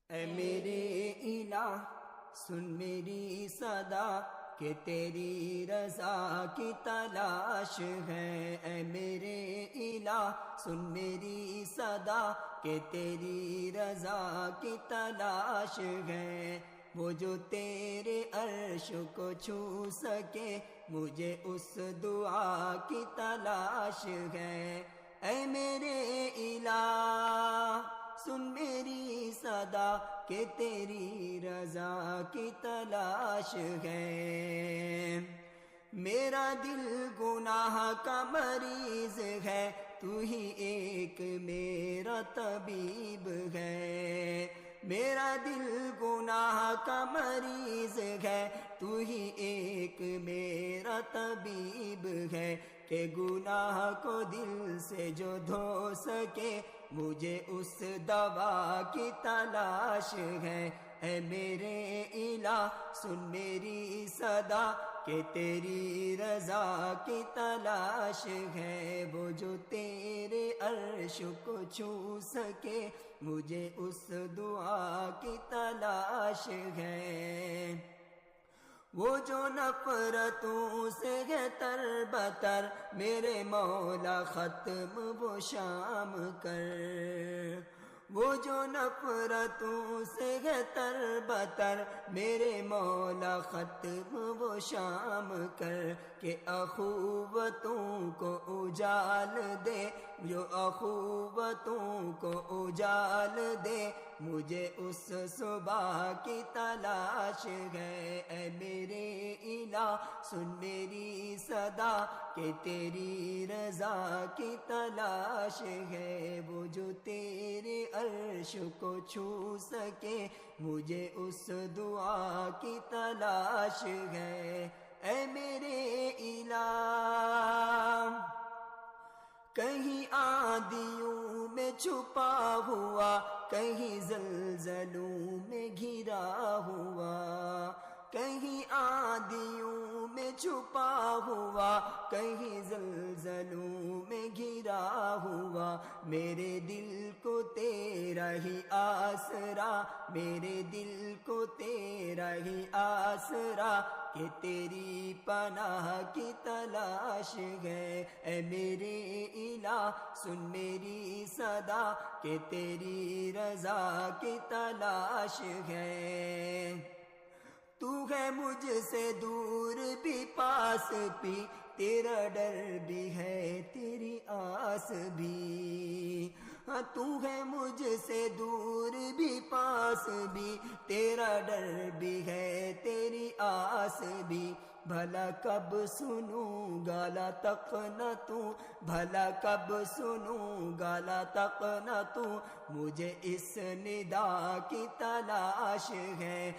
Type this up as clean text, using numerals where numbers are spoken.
اے میرے الہ سن میری صدا کہ تیری رضا کی تلاش ہے۔ اے میرے الہ سن میری صدا کہ تیری رضا کی تلاش ہے۔ وہ جو تیرے عرش کو چھو سکے مجھے اس دعا کی تلاش ہے۔ اے میرے الہ سن میری صدا کہ تیری رضا کی تلاش ہے۔ میرا دل گناہ کا مریض ہے، تو ہی ایک میرا طبیب ہے۔ میرا دل گناہ کا مریض ہے، تو ہی ایک میرا طبیب ہے۔ کہ گناہ کو دل سے جو دھو سکے مجھے اس دوا کی تلاش ہے۔ اے میرے الہ سن میری صدا کہ تیری رضا کی تلاش ہے۔ وہ جو تیرے عرش کو چھو سکے مجھے اس دعا کی تلاش ہے۔ وہ جو نفرتوں سے ہے تر بتر میرے مولا ختم وہ شام کر۔ وہ جو نفرتوں سے ہے تر بتر میرے مولا ختم وہ شام کر۔ کہ اخوتوں کو اجال دے، جو اخوتوں کو اجال دے مجھے اس صبح کی تلاش ہے۔ اے میرے الہ سن میری صدا کہ تیری رضا کی تلاش ہے۔ وہ جو تیرے عرش کو چھو سکے مجھے اس دعا کی تلاش ہے۔ اے میرے الہ کہیں آندھیوں میں چھپا ہوا، کہیں زلزلوں میں گھرا ہوا۔ کہیں آندھیوں میں چھپا ہوا، کہیں زلزلوں میں گھرا ہوا۔ میرے دل کو تیرا ہی آسرا، میرے دل کو تیرا ہی آسرا کہ تیری پناہ کی تلاش ہے۔ اے میرے الہ سن میری صدا کہ تیری رضا کی تلاش ہے۔ تو ہے مجھ سے دور بھی پاس بھی، تیرا ڈر بھی ہے تیری آس بھی۔ ہاں تو ہے مجھ سے دور بھی پاس بھی، تیرا ڈر بھی ہے تیری آس بھی۔ بھلا کب سنوں گالا تک نہ تو، بھلا کب سنوں گالا تک نہ تو، مجھے اس ندا کی تلاش ہے۔